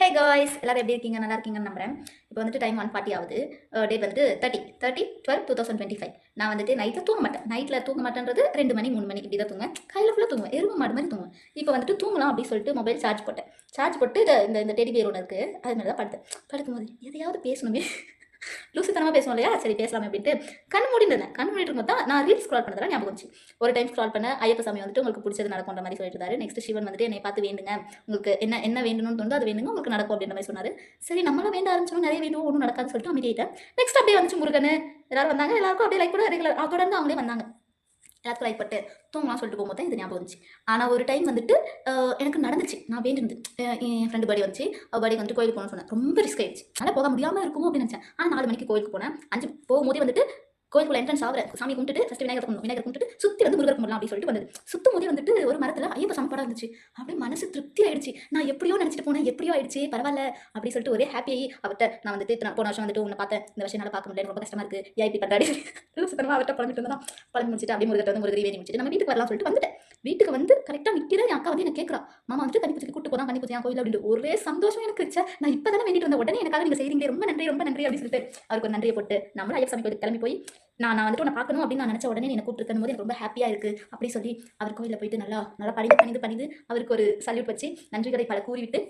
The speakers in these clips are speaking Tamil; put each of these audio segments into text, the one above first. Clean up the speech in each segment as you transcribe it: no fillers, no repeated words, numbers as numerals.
ஹே காய்ஸ், எல்லாரும் எப்படி இருக்கீங்க? நல்லா இருக்கீங்கன்னு நம்புறேன். இப்போ வந்துட்டு டைம் 1:40 ஆகுது. டேட் வந்துட்டு 30/12/2025. நான் வந்துட்டு நைட்டில் தூங்க மாட்டேன். நைட்டில் தூங்க மாட்டேன்றது 2 மணி 3 மணி இப்படி தான் தூங்குவேன். கையில் ஃபுல்லாக தூங்குவேன், எருமை மாடு மாதிரி தூங்குவேன். இப்போ வந்துட்டு தூங்கலாம் அப்படின்னு சொல்லிட்டு மொபைல் சார்ஜ் போட்டேன். சார்ஜ் போட்டு இந்த டெடி பியர் ஒன்று இருக்குது, அது மாதிரி தான் படுத்தேன். படுக்கும்போது எதையாவது பேசணுமே, லூசுத்தனமாக பேசுவோம் இல்லையா? சரி பேசலாமே அப்படின்ட்டு கண் மூடிட்டு இருந்தேன். கண் மூடிட்டு இருக்கும்போது தான் நான் ரீல்ஸ் ஸ்க்ரால் பண்ணதெல்லாம் ஞாபகம் வந்துச்சு. ஒரு டைம் ஸ்க்ரால் பண்ண ஐயப்ப சாமி வந்துட்டு உங்களுக்கு பிடிச்சது நடக்கும்ன்ற மாதிரி சொல்லிட்டு இருந்தாரு. நெக்ஸ்ட் சிவன் வந்துட்டு என்னை பார்த்து வேண்டுங்க, உங்களுக்கு என்ன என்ன வேண்டணும்னு தோணுதோ அது வேண்டுங்க, உங்களுக்கு நடக்கும் அப்படின்ற மாதிரி சொன்னார். சரி நம்மளாம் வேண்ட ஆரம்பிச்சோம், நிறைய வேண்டுவோம், ஒன்றும் நடக்காதுன்னு சொல்லிட்டு அமைதியாயிட்டேன். நெக்ஸ்ட் அப்படியே வந்துச்சு முருகன், எல்லாரும் வந்தாங்க. எல்லாருக்கும் அப்படியே லைக் கூட ரெகுலர் தொடர்ந்து அவங்களே வந்தாங்க. எல்லாத்துக்கும் லைக் பட்டு தூங்கலாம் சொல்லிட்டு போகும்போது தான் இது ஞாபகம் வந்துச்சு. ஆனால் ஒரு டைம் வந்துட்டு எனக்கு நடந்துச்சு. நான் வேண்டிருந்து என் ஃப்ரெண்டு படி வந்துச்சு. அவள் படி வந்துட்டு கோயிலுக்கு போகணும்னு சொன்னேன். ரொம்ப ரிஸ்க் ஆயிடுச்சு. அதனால் போக முடியாமல் இருக்குமோ அப்படின்னு நினச்சேன். ஆனால் 4 மணிக்கு கோயிலுக்கு போனேன். 5 போகும்போதே வந்துட்டு கோயிலுக்குள்ள என்ட்ரன்ஸ் ஆகிற சாமி கும்பிட்டுட்டு ஃபஸ்ட்டு விநாயகர் கும்பிட்டுட்டு சுற்றி வந்து முருகர் கும்பிடலாம் அப்படின்னு சொல்லிட்டு வந்தது. சுற்றும் போதே வந்துட்டு ஒரு மரத்தில் ஐயப்ப சாமி படம் இருந்துச்சு. அப்படியே மனசு திருப்தி ஆயிடுச்சு. நான் எப்படியோ நினச்சிட்டு போனேன், எப்படியோ ஆயிடுச்சு, பரவாயில்ல அப்படின்னு சொல்லிட்டு ஒரே ஹாப்பியாகி அவர்கிட்ட நான் வந்துட்டு போன வருஷம் வந்துட்டு உன்னை பார்த்தேன், இந்த வருஷம் என்னால் பார்க்க முடியல, ரொம்ப கஷ்டமா இருக்கு, ஏன் இப்படி பண்றாடி சுத்தமாக அவர்கிட்ட புலம்பிட்டு இருந்தா. புலம்பி முடிச்சுட்டு அப்படியே முருகர் வந்து முருகரி வேண்டி முடிச்சுட்டு நம்ம வீட்டுக்கு வரலாம் சொல்லிட்டு வந்துட்டேன். வீட்டுக்கு வந்து கரெக்டாக நிற்கிற என் அக்கா வந்து என்ன கேட்குறா, மாமா வந்துட்டு கன்னி பூஜைக்கு கூட்டு போதான், கன்னி பூஜை கோயில் அப்படின்னு. ஒரே சந்தோஷம் எனக்கு இருந்துச்சு. நான் இப்போ தானே வேண்டிட்டு வந்த உடனே எனக்காக நீங்கள் செய்றீங்களே, ரொம்ப நன்றி ரொம்ப நன்றி அப்படின்னு சொல்லிட்டு அவருக்கு ஒரு நன்றியை போட்டு நம்மளும் ஐயப்ப சாமி கோயிலுக்கு கிளம்பி போய் நான் வந்துட்டு உன்னை பார்க்கணும் அப்படின்னு நான் நினச்ச உடனே என்னை கூப்பிட்டு போது எனக்கு ரொம்ப ஹாப்பியாக இருக்குது அப்படி சொல்லி அவர் கோயிலில் போயிட்டு நல்லா நல்லா பணிந்து அவருக்கு ஒரு சல்யூட் வச்சு நன்றிகளை பல கூறிவிட்டு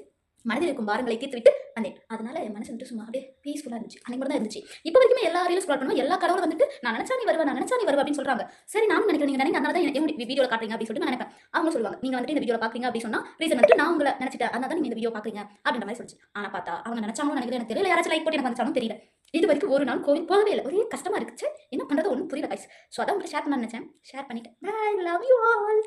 மனதில் இருக்கும் பாரங்களை தீர்த்து விட்டு வந்தேன். அதனால என் மனசு வந்துட்டு சும்மா அப்படியே பீஸ்ஃபுல்லாக இருந்துச்சு. அன்னைக்கு தான் இருந்துச்சு. இப்போ வரைக்கும் எல்லா ரீலும் ஸ்க்ரால் பண்ணுவோம். எல்லா கடவுளும் வந்துட்டு நான் நினச்சா நீ வருவா, நான் நினச்சா நீ வருவா அப்படின்னு சொல்கிறாங்க. சரி நானும் நினைக்கிறேன், நீங்கள் நினைங்க, அதனால தான் என் வீடியோவில் காட்டுறீங்க அப்படின்னு சொல்லிட்டு நான் நினைப்பேன். அவங்க சொல்லுவாங்க நீங்கள் வந்துட்டு இந்த வீடியோவில் பார்க்குறீங்க அப்படின்னு சொன்னால் ரீசன் வந்துட்டு நான் உங்களை நினச்சிட்டேன், அதனால தான் நீங்கள் இந்த வீடியோ பார்க்குறீங்க அப்படின்ற மாதிரி சொல்லிச்சு. ஆனால் பார்த்தா அவங்க நினச்சாலும் நினைக்கிறேன் எனக்கு தெரியல, யாராச்சும் லைக் போட்டு எனக்கு வந்துச்சாலும் தெரியல. இது வரைக்கும் ஒரு நாள் கோவில் போகவே இல்லை. ஒரே கஷ்டமாக இருந்துச்சு, என்ன பண்ணுறது ஒன்றும் புரியல கைஸ். ஸோ அதான் உங்களுக்கு ஷேர் பண்ண நினச்சேன், ஷேர் பண்ணிட்டேன். I love you all.